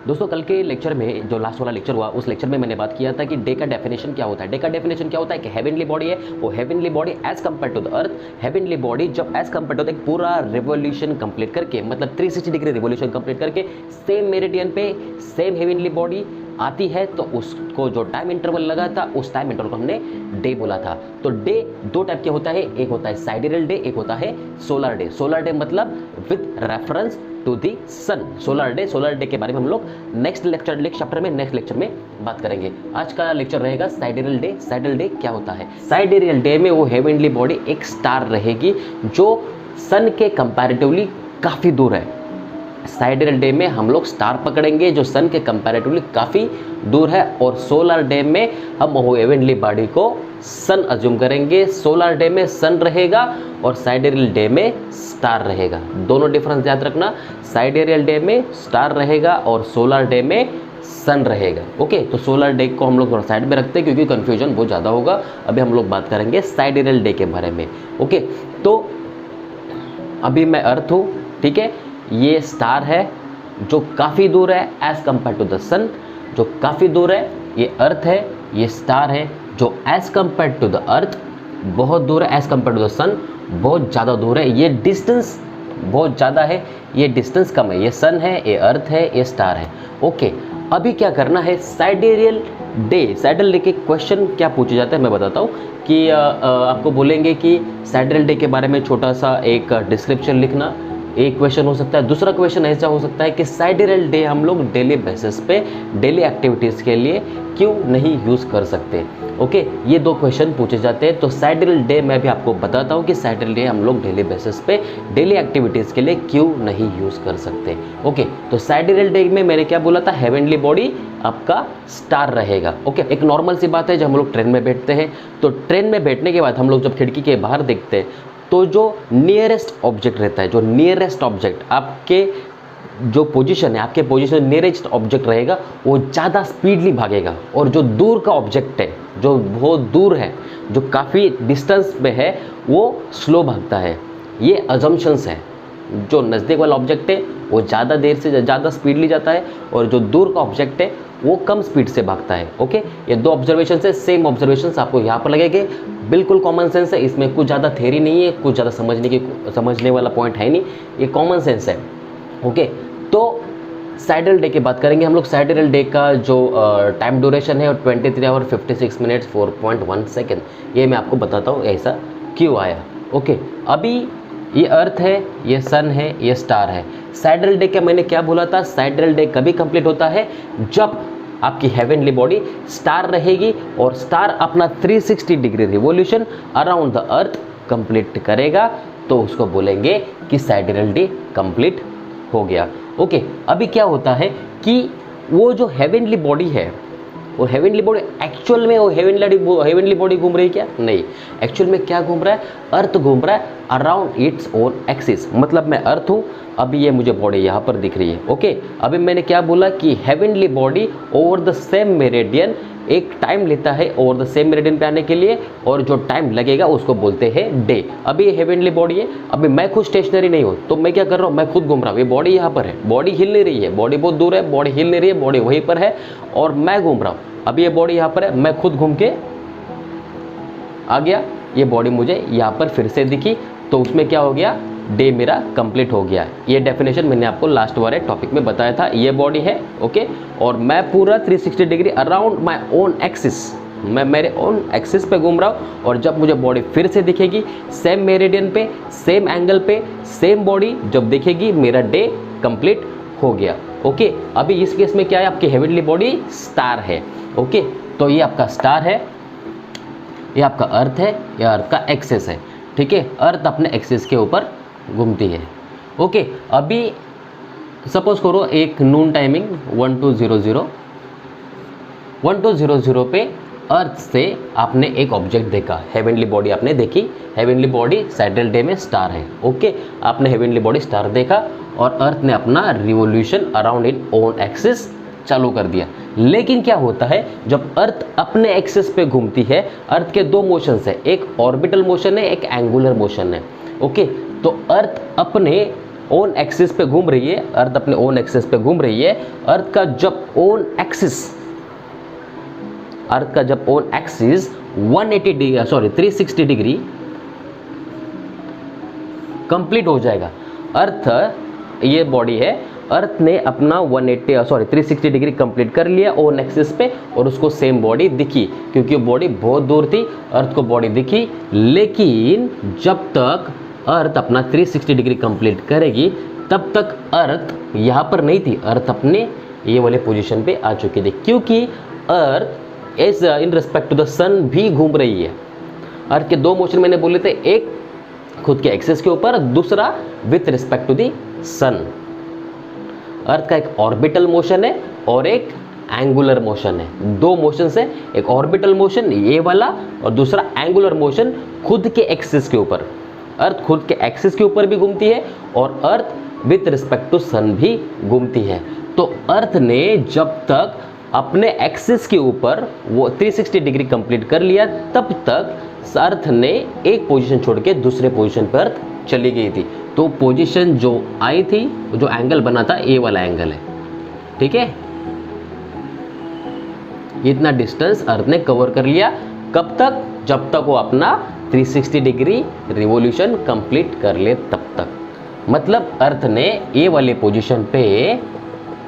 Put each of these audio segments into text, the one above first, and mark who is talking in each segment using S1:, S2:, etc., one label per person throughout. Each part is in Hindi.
S1: दोस्तों कल के लेक्चर में जो लास्ट वाला लेक्चर हुआ उस लेक्चर में मैंने बात किया था कि डे का डेफिनेशन क्या होता है। डे का डेफिनेशन क्या होता है कि हेवनली बॉडी है, वो heavenly body as compare to the earth, heavenly body जब एज कंपेयर टू द पूरा रिवोल्यूशन कंप्लीट करके, मतलब 360 डिग्री रिवोल्यूशन कंप्लीट करके सेम मेरिडियन पे सेम हेवनली बॉडी आती है, तो उसको जो टाइम इंटरवल लगा था उस टाइम इंटरवल को हमने डे बोला था। तो डे दो टाइप के होता है, एक होता है साइडेरियल डे, एक होता है सोलर डे। सोलर डे मतलब with reference to the sun. Solar day के बारे में हम लोग नेक्स्ट लेक्चर में बात करेंगे। आज का लेक्चर रहेगा साइडेरियल डे। साइडेरियल डे क्या होता है? साइडेरियल डे में वो हेवनली बॉडी एक स्टार रहेगी जो सन के कंपैरेटिवली काफ़ी दूर है। साइडेरियल डे में हम लोग स्टार पकड़ेंगे जो सन के कंपैरेटिवली काफ़ी दूर है, और सोलर डे में हम वो हेवनली बॉडी को सन अज्यूम करेंगे। सोलर डे में सन रहेगा और साइडेरियल डे में स्टार रहेगा। दोनों डिफरेंस याद रखना, साइडेरियल डे में स्टार रहेगा और सोलर डे में सन रहेगा। ओके, तो सोलर डे को हम लोग थोड़ा साइड में रखते हैं क्योंकि कन्फ्यूजन बहुत ज़्यादा होगा। अभी हम लोग बात करेंगे साइडेरियल डे के बारे में। ओके, तो अभी मैं अर्थ हूँ, ठीक है, ये स्टार है जो काफ़ी दूर है एज कंपेयर टू द सन, जो काफ़ी दूर है। ये अर्थ है, ये स्टार है जो as compare to the earth बहुत दूर है, as compare to the sun बहुत ज़्यादा दूर है। ये डिस्टेंस बहुत ज़्यादा है, ये डिस्टेंस कम है। ये सन है, ये अर्थ है, ये स्टार है। ओके, अभी क्या करना है? साइडेरियल डे के क्वेश्चन क्या पूछे जाते हैं मैं बताता हूँ कि आपको बोलेंगे कि साइडेरियल डे के बारे में छोटा सा एक डिस्क्रिप्शन लिखना, एक क्वेश्चन हो सकता है। दूसरा क्वेश्चन ऐसा हो सकता है कि साइडेरियल डे हम लोग डेली बेसिस पे डेली एक्टिविटीज़ के लिए क्यों नहीं यूज़ कर सकते। ओके, ये दो क्वेश्चन पूछे जाते हैं। तो साइडेरियल डे मैं भी आपको बताता हूँ कि साइडेरियल डे हम लोग डेली बेसिस पे डेली एक्टिविटीज़ के लिए क्यों नहीं यूज़ कर सकते। ओके, तो साइडेरियल डे में मैंने क्या बोला था? हेवनली बॉडी आपका स्टार रहेगा। ओके, एक नॉर्मल सी बात है, जब हम लोग ट्रेन में बैठते हैं तो ट्रेन में बैठने के बाद हम लोग जब खिड़की के बाहर देखते हैं तो जो नियरेस्ट ऑब्जेक्ट रहता है, जो नियरेस्ट ऑब्जेक्ट आपके जो पोजीशन है, आपके पोजीशन नियरेस्ट ऑब्जेक्ट रहेगा वो ज़्यादा स्पीडली भागेगा, और जो दूर का ऑब्जेक्ट है, जो बहुत दूर है, जो काफ़ी डिस्टेंस पे है, वो स्लो भागता है। ये अजम्पशंस है। जो नज़दीक वाला ऑब्जेक्ट है वो ज़्यादा देर से ज़्यादा स्पीडली जाता है, और जो दूर का ऑब्जेक्ट है वो कम स्पीड से भागता है। ओके, ये दो ऑब्जर्वेशन है, सेम ऑब्जर्वेशन आपको यहाँ पर लगेंगे। बिल्कुल कॉमन सेंस है, इसमें कुछ ज़्यादा थ्योरी नहीं है, कुछ ज़्यादा समझने वाला पॉइंट है नहीं, ये कॉमन सेंस है। ओके, तो साइडेरियल डे की बात करेंगे हम लोग। साइडेरियल डे का जो टाइम ड्यूरेशन है 23 आवर 56 मिनट्स 4.1 सेकेंड। ये मैं आपको बताता हूँ ऐसा क्यों आया। ओके, अभी ये अर्थ है, ये सन है, ये स्टार है। साइडेरियल डे का मैंने क्या बोला था? साइडेरियल डे कभी कंप्लीट होता है जब आपकी हेवनली बॉडी स्टार रहेगी और स्टार अपना 360 degree revolution around the earth complete करेगा, तो उसको बोलेंगे कि साइडेरियल डे कंप्लीट हो गया। ओके, अभी क्या होता है कि वो जो हेवनली बॉडी है, वो हेवनली बॉडी एक्चुअल में वो हेवनली बॉडी घूम रही है क्या? नहीं, एक्चुअल में क्या घूम रहा है? अर्थ घूम रहा है अराउंड इट्स ओन एक्सिस। मतलब मैं अर्थ हूँ, अभी ये मुझे बॉडी यहाँ पर दिख रही है। ओके, अभी मैंने क्या बोला कि heavenly body over the same meridian एक टाइम लेता है ओवर द सेम मेरिडियन पे आने के लिए, और जो टाइम लगेगा उसको बोलते हैं डे। अभी ये हेवनली बॉडी है, अभी मैं खुद स्टेशनरी नहीं हूँ, तो मैं क्या कर रहा हूँ? मैं खुद घूम रहा हूँ। ये बॉडी यहाँ पर है, बॉडी हिल नहीं रही है, बॉडी बहुत दूर है, बॉडी हिल नहीं रही है, बॉडी वहीं पर है और मैं घूम रहा हूँ। अभी ये बॉडी यहाँ पर है, मैं खुद घूम के आ गया, ये बॉडी मुझे यहाँ पर फिर से दिखी, तो उसमें क्या हो गया? डे मेरा कंप्लीट हो गया। ये डेफिनेशन मैंने आपको लास्ट वाले टॉपिक में बताया था। ये बॉडी है, ओके, और मैं पूरा 360 degree around my own axis, मैं मेरे ओन एक्सिस पे घूम रहा हूँ, और जब मुझे बॉडी फिर से दिखेगी सेम मेरिडियन पे, सेम एंगल पे, सेम बॉडी जब दिखेगी, मेरा डे कंप्लीट हो गया। ओके, अभी इस केस में क्या है? आपकी हेवनली बॉडी स्टार है। ओके, तो ये आपका स्टार है, ये आपका अर्थ है, ये अर्थ का एक्सिस है। ठीक है, अर्थ अपने एक्सिस के ऊपर घूमती है। ओके, अभी सपोज करो एक नून टाइमिंग 1200 पे अर्थ से आपने एक ऑब्जेक्ट देखा, हेवनली बॉडी आपने देखी, हेवनली बॉडी साइडेरियल डे में स्टार है। ओके, आपने हेवनली बॉडी स्टार देखा और अर्थ ने अपना revolution around in own axis चालू कर दिया। लेकिन क्या होता है जब अर्थ अपने एक्सिस पे घूमती है? अर्थ के दो मोशन है, एक ऑर्बिटल मोशन है, एक एंगुलर मोशन है। ओके, तो अर्थ अपने ओन एक्सिस पे घूम रही है, अर्थ अपने ओन एक्सिस पे घूम रही है, अर्थ का जब ओन एक्सिस 360 डिग्री कंप्लीट हो जाएगा। अर्थ ये बॉडी है, अर्थ ने अपना 360 डिग्री कंप्लीट कर लिया ओन एक्सिस पे, और उसको सेम बॉडी दिखी, क्योंकि वो बॉडी बहुत दूर थी, अर्थ को बॉडी दिखी। लेकिन जब तक अर्थ अपना 360 डिग्री कंप्लीट करेगी तब तक अर्थ यहाँ पर नहीं थी, अर्थ अपने ये वाले पोजीशन पे आ चुकी थी, क्योंकि earth is in respect to the sun भी घूम रही है। अर्थ के दो मोशन मैंने बोले थे, एक खुद के एक्सिस के ऊपर, दूसरा विथ रिस्पेक्ट टू द सन। अर्थ का एक ऑर्बिटल मोशन है और एक एंगुलर मोशन है, दो मोशन है, एक ऑर्बिटल मोशन ये वाला और दूसरा एंगुलर मोशन खुद के एक्सिस के ऊपर। अर्थ खुद के एक्सिस के ऊपर भी घूमती है और अर्थ विथ रिस्पेक्ट टू सन भी घूमती है। तो अर्थ ने जब तक अपने एक्सिस के ऊपर वो 360 डिग्री कंप्लीट कर लिया, तब तक अर्थ ने एक पोजीशन छोड़ के दूसरे पोजीशन पर अर्थ चली गई थी। तो पोजीशन जो आई थी, जो एंगल बना था, ये वाला एंगल है, ठीक है। इतना डिस्टेंस अर्थ ने कवर कर लिया, कब तक? जब तक वो अपना 360 डिग्री रिवॉल्यूशन कंप्लीट कर ले तब तक। मतलब अर्थ ने ये वाले पोजीशन पे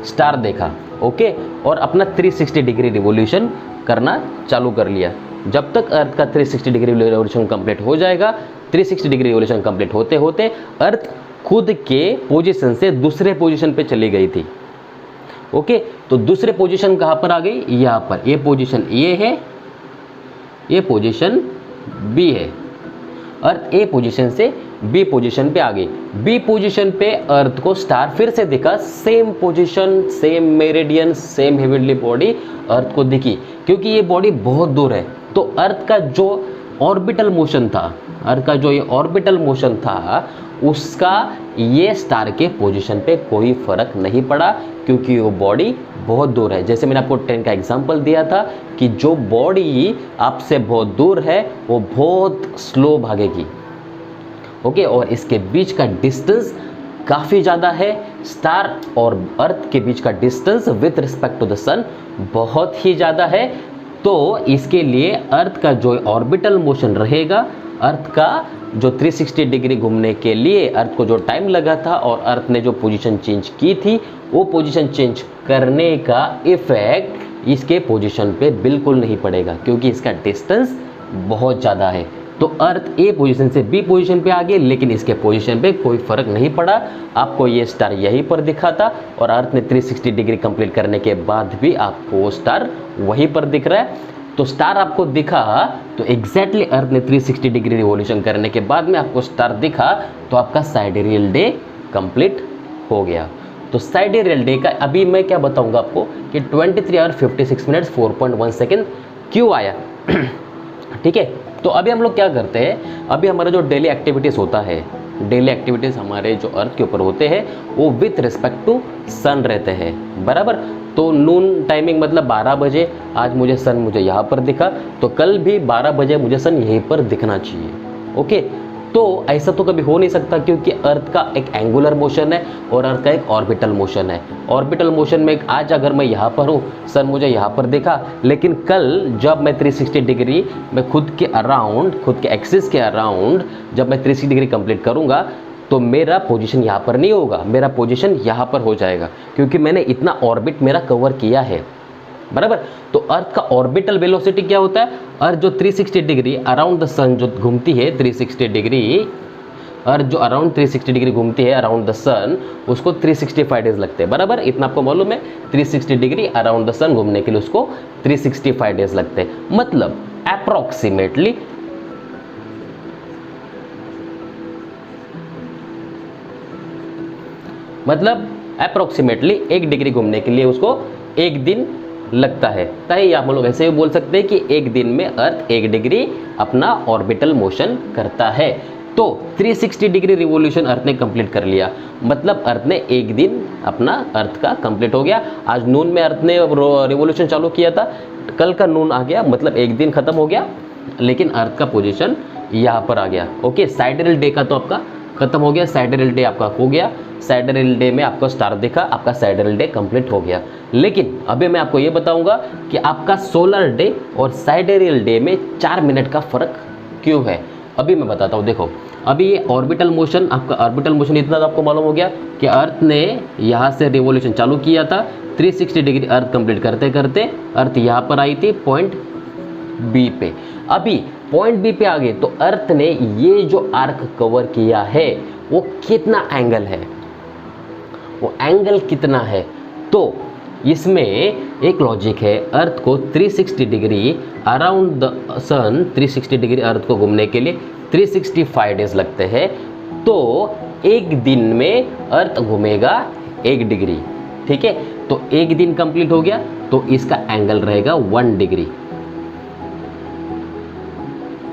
S1: स्टार देखा, ओके, और अपना 360 डिग्री रिवॉल्यूशन करना चालू कर लिया। जब तक अर्थ का 360 डिग्री रिवॉल्यूशन कंप्लीट हो जाएगा, 360 डिग्री रिवॉल्यूशन कंप्लीट होते होते अर्थ खुद के पोजीशन से दूसरे पोजीशन पे चली गई थी, ओके। तो दूसरे पोजीशन कहाँ पर आ गई? यहाँ पर। ये पोजीशन ए है, ये पोजीशन बी है। अर्थ ए पोजीशन से बी पोजीशन पे आ गई। बी पोजीशन पे अर्थ को स्टार फिर से दिखा, same position, same meridian, same heavenly body earth को दिखी, क्योंकि ये बॉडी बहुत दूर है। तो अर्थ का जो ऑर्बिटल मोशन था, अर्थ का जो ये ऑर्बिटल मोशन था, उसका ये स्टार के पोजीशन पे कोई फर्क नहीं पड़ा, क्योंकि वो बॉडी बहुत दूर है। जैसे मैंने आपको 10 का एग्जांपल दिया था कि जो बॉडी आपसे बहुत दूर है वो बहुत स्लो भागेगी, ओके, और इसके बीच का डिस्टेंस काफ़ी ज़्यादा है। स्टार और अर्थ के बीच का distance with respect to the sun बहुत ही ज़्यादा है। तो इसके लिए अर्थ का जो ऑर्बिटल मोशन रहेगा, अर्थ का जो 360 डिग्री घूमने के लिए अर्थ को जो टाइम लगा था और अर्थ ने जो पोजीशन चेंज की थी, वो पोजीशन चेंज करने का इफेक्ट इसके पोजीशन पे बिल्कुल नहीं पड़ेगा, क्योंकि इसका डिस्टेंस बहुत ज़्यादा है। तो अर्थ ए पोजीशन से बी पोजीशन पे आ गए, लेकिन इसके पोजीशन पे कोई फर्क नहीं पड़ा। आपको ये स्टार यहीं पर दिखा था और अर्थ ने 360 डिग्री कंप्लीट करने के बाद भी आपको वो स्टार वहीं पर दिख रहा है। तो स्टार आपको दिखा, तो एग्जैक्टली अर्थ ने 360 डिग्री रिवॉल्यूशन करने के बाद में आपको स्टार दिखा, तो आपका साइडेरियल डे कंप्लीट हो गया। तो साइडेरियल डे का अभी मैं क्या बताऊंगा आपको कि 23 आवर 56 मिनट्स 4.1 सेकेंड क्यों आया, ठीक है। तो अभी हम लोग क्या करते हैं, अभी हमारा जो डेली एक्टिविटीज़ होता है, डेली एक्टिविटीज़ हमारे जो अर्थ के ऊपर होते हैं वो विथ रिस्पेक्ट टू सन रहते हैं, बराबर। तो नून टाइमिंग मतलब 12 बजे आज मुझे सन मुझे यहाँ पर दिखा, तो कल भी 12 बजे मुझे सन यहीं पर दिखना चाहिए, ओके। तो ऐसा तो कभी हो नहीं सकता, क्योंकि अर्थ का एक एंगुलर मोशन है और अर्थ का एक ऑर्बिटल मोशन है। ऑर्बिटल मोशन में आज अगर मैं यहाँ पर हूँ, सन मुझे यहाँ पर दिखा, लेकिन कल जब मैं 360 डिग्री मैं खुद के अराउंड, खुद के एक्सिस के अराउंड जब मैं 360 डिग्री कंप्लीट करूँगा, तो मेरा पोजीशन यहाँ पर नहीं होगा, मेरा पोजीशन यहाँ पर हो जाएगा, क्योंकि मैंने इतना ऑर्बिट मेरा कवर किया है, बराबर। तो अर्थ का ऑर्बिटल वेलोसिटी क्या होता है? अर्थ जो 360 डिग्री अराउंड द सन जो घूमती है 360 डिग्री, अर्थ जो अराउंड 360 डिग्री घूमती है अराउंड द सन, उसको 365 डेज लगते हैं, बराबर। इतना आपको मालूम है, 360 डिग्री अराउंड द सन घूमने के लिए उसको 365 डेज लगते हैं। मतलब अप्रॉक्सीमेटली एक डिग्री घूमने के लिए उसको एक दिन लगता है। ताकि आप लोग ऐसे भी बोल सकते हैं कि एक दिन में अर्थ 1 डिग्री अपना ऑर्बिटल मोशन करता है। तो 360 डिग्री रिवॉल्यूशन अर्थ ने कंप्लीट कर लिया, मतलब अर्थ ने एक दिन अपना अर्थ का कंप्लीट हो गया। आज नून में अर्थ ने रिवॉल्यूशन चालू किया था, कल का नून आ गया, मतलब एक दिन खत्म हो गया, लेकिन अर्थ का पोजीशन यहाँ पर आ गया, ओके। साइडेरियल डे का तो आपका खत्म हो गया, साइडेरियल डे आपका हो गया, साइडेरियल डे में आपको स्टार दिखा, आपका साइडेरियल डे कंप्लीट हो गया। लेकिन अभी मैं आपको ये बताऊंगा कि आपका सोलर डे और साइडेरियल डे में 4 मिनट का फर्क क्यों है, अभी मैं बताता हूँ। देखो अभी ये ऑर्बिटल मोशन, आपका ऑर्बिटल मोशन इतना तो आपको मालूम हो गया कि अर्थ ने यहाँ से रिवॉल्यूशन चालू किया था, 360 डिग्री अर्थ कंप्लीट करते करते अर्थ यहाँ पर आई थी पॉइंट बी पे। अभी पॉइंट बी पे आ गए तो अर्थ ने ये जो आर्क कवर किया है वो कितना एंगल है, वो एंगल कितना है, तो इसमें एक लॉजिक है। अर्थ को 360 degree around the sun, 360 degree earth को घूमने के लिए 365 डेज लगते हैं, तो एक दिन में अर्थ घूमेगा 1 डिग्री, ठीक है। तो एक दिन कंप्लीट हो गया तो इसका एंगल रहेगा 1 डिग्री।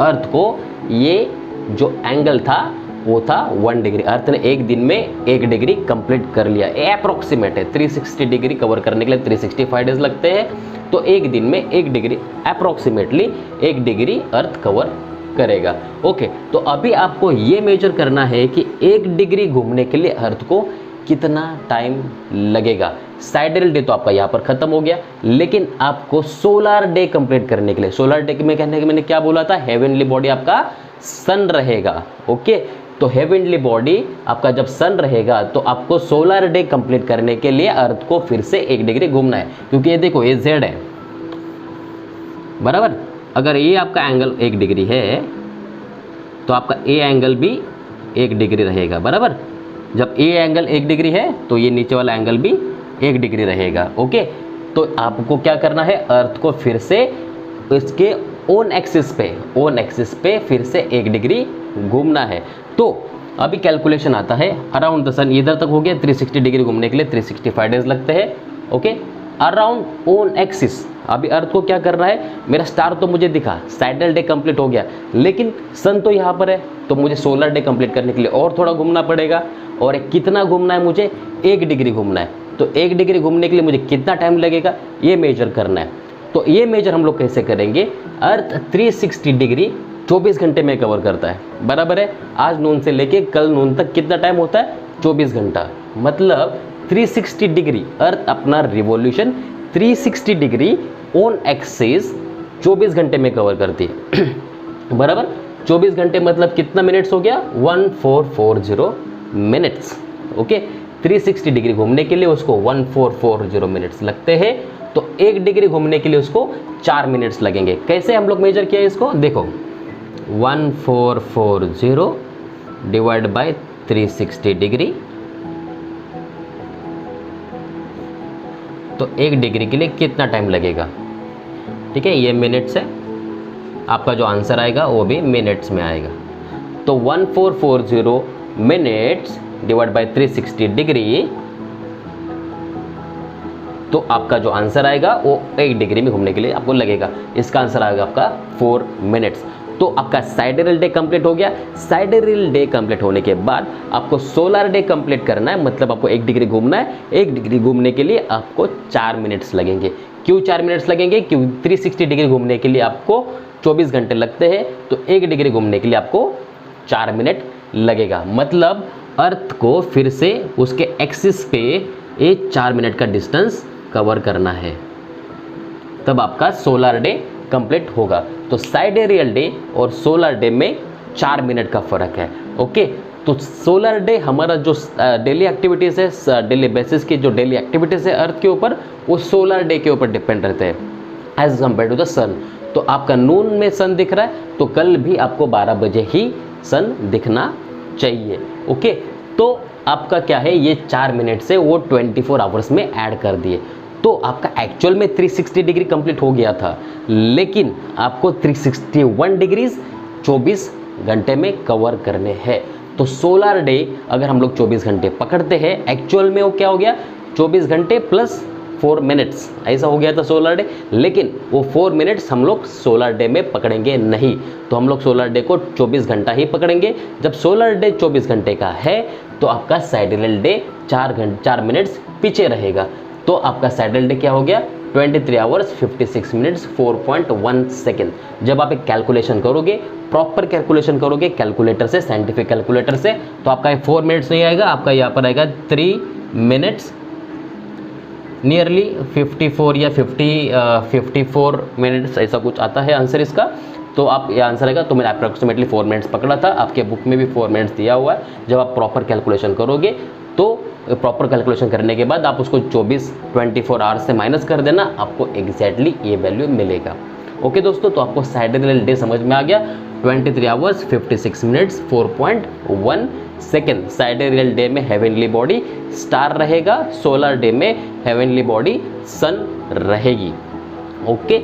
S1: अर्थ को ये जो एंगल था वो था 1 डिग्री। अर्थ ने एक दिन में 1 डिग्री कंप्लीट कर लिया, अप्रोक्सीमेट है। 360 डिग्री कवर करने के लिए 365 डेज लगते हैं, तो एक दिन में 1 डिग्री, अप्रोक्सीमेटली 1 डिग्री अर्थ कवर करेगा। ओके, तो अभी आपको ये मेजर करना है कि 1 डिग्री घूमने के लिए अर्थ को कितना टाइम लगेगा। साइडेरियल डे तो आपका यहाँ पर खत्म हो गया, लेकिन आपको सोलर डे कंप्लीट करने के लिए, सोलर डे में कहने के मैंने क्या बोला था, हेवनली बॉडी आपका सन रहेगा। ओके, तो हेवनली बॉडी आपका जब सन रहेगा तो आपको सोलर डे कंप्लीट करने के लिए अर्थ को फिर से 1 डिग्री घूमना है, क्योंकि ये देखो ये जेड है बराबर। अगर ये आपका एंगल 1 डिग्री है तो आपका ए एंगल भी 1 डिग्री रहेगा बराबर। जब ए एंगल 1 डिग्री है तो ये नीचे वाला एंगल भी 1 डिग्री रहेगा। ओके, तो आपको क्या करना है, अर्थ को फिर से इसके ओन एक्सिस पे फिर से 1 डिग्री घूमना है। तो अभी कैलकुलेशन आता है, अराउंड द सन इधर तक हो गया, 360 डिग्री घूमने के लिए 365 डेज लगते हैं। ओके, अराउंड ओन एक्सिस अभी अर्थ को क्या करना है, मेरा स्टार तो मुझे दिखा, साइडल डे कंप्लीट हो गया, लेकिन सन तो यहाँ पर है, तो मुझे सोलर डे कंप्लीट करने के लिए और थोड़ा घूमना पड़ेगा। और कितना घूमना है मुझे, 1 डिग्री घूमना है। तो 1 डिग्री घूमने के लिए मुझे कितना टाइम लगेगा ये मेजर करना है। तो ये मेजर हम लोग कैसे करेंगे, अर्थ 360 डिग्री 24 घंटे में कवर करता है बराबर है। आज नून से लेके कल नून तक कितना टाइम होता है, 24 घंटा। मतलब 360 डिग्री अर्थ अपना रिवॉल्यूशन 360 डिग्री ऑन एक्सिस 24 घंटे में कवर करती है बराबर। 24 घंटे मतलब कितना मिनट्स हो गया, 1440 मिनट्स। ओके, 360 डिग्री घूमने के लिए उसको 1440 मिनट्स लगते हैं, तो 1 डिग्री घूमने के लिए उसको 4 मिनट्स लगेंगे। कैसे हम लोग मेजर किया इसको, देखो 1440 डिवाइड बाय 360 डिग्री, तो 1 डिग्री के लिए कितना टाइम लगेगा, ठीक है। ये मिनट्स है, आपका जो आंसर आएगा वो भी मिनट्स में आएगा। तो 1440 मिनट्स डिवाइड बाय 360 डिग्री, तो आपका जो आंसर आएगा वो 1 डिग्री में घूमने के लिए आपको लगेगा। इसका आंसर आएगा आपका 4 मिनट्स। तो आपका साइडेरियल डे कंप्लीट हो गया। साइडेरियल डे कंप्लीट होने के बाद आपको सोलर डे कंप्लीट करना है, मतलब आपको 1 डिग्री घूमना है। 1 डिग्री घूमने के लिए आपको 4 मिनट्स लगेंगे। क्यों 4 मिनट्स लगेंगे, क्यों 360 डिग्री घूमने के लिए आपको 24 घंटे लगते हैं, तो 1 डिग्री घूमने के लिए आपको 4 मिनट लगेगा। मतलब अर्थ को फिर से उसके एक्सिस पे एक 4 मिनट का डिस्टेंस कवर करना है, तब आपका सोलर डे कंप्लीट होगा। तो साइडेरियल डे और सोलर डे में 4 मिनट का फर्क है। ओके, तो सोलर डे हमारा जो डेली एक्टिविटीज़ है, डेली बेसिस की जो डेली एक्टिविटीज़ है अर्थ के ऊपर, वो सोलर डे के ऊपर डिपेंड रहते हैं एज कम्पेयर टू द सन। तो आपका नून में सन दिख रहा है, तो कल भी आपको 12 बजे ही सन दिखना चाहिए। ओके, तो आपका क्या है, ये 4 मिनट से वो 24 आवर्स में ऐड कर दिए, तो आपका एक्चुअल में 360 डिग्री कंप्लीट हो गया था, लेकिन आपको 361 डिग्रीज 24 घंटे में कवर करने हैं। तो सोलर डे अगर हम लोग 24 घंटे पकड़ते हैं, एक्चुअल में वो क्या हो गया, 24 घंटे प्लस 4 मिनट्स ऐसा हो गया था सोलर डे, लेकिन वो 4 मिनट्स हम लोग सोलर डे में पकड़ेंगे नहीं। तो हम लोग सोलर डे को 24 घंटा ही पकड़ेंगे। जब सोलर डे 24 घंटे का है तो आपका साइडेरियल डे 4 मिनट्स पीछे रहेगा, तो आपका साइडेरियल डे क्या हो गया, 23 आवर्स 56 मिनट्स 4.1 सेकेंड। जब आप एक कैलकुलेशन करोगे, प्रॉपर कैलकुलेशन करोगे कैलकुलेटर से, साइंटिफिक कैलकुलेटर से, तो आपका ये 4 मिनट्स नहीं आएगा, आपका यहाँ पर आएगा 3 मिनट्स नियरली 54 या 54 मिनट्स, ऐसा कुछ आता है आंसर इसका। तो आप ये आंसर आएगा, तो मैंने अप्रॉक्सीमेटली 4 मिनट्स पकड़ा था, आपके बुक में भी 4 मिनट्स दिया हुआ है। जब आप प्रॉपर कैलकुलेशन करोगे, तो प्रॉपर कैलकुलेशन करने के बाद आप उसको 24 आवर्स से माइनस कर देना, आपको एग्जैक्टली ये वैल्यू मिलेगा। ओके दोस्तों, तो आपको साइडेरियल डे समझ में आ गया। 23 आवर्स 56 मिनट्स 4.1 सेकेंड। साइडेरियल डे में हेवनली बॉडी स्टार रहेगा, सोलर डे में हेवनली बॉडी सन रहेगी। ओके।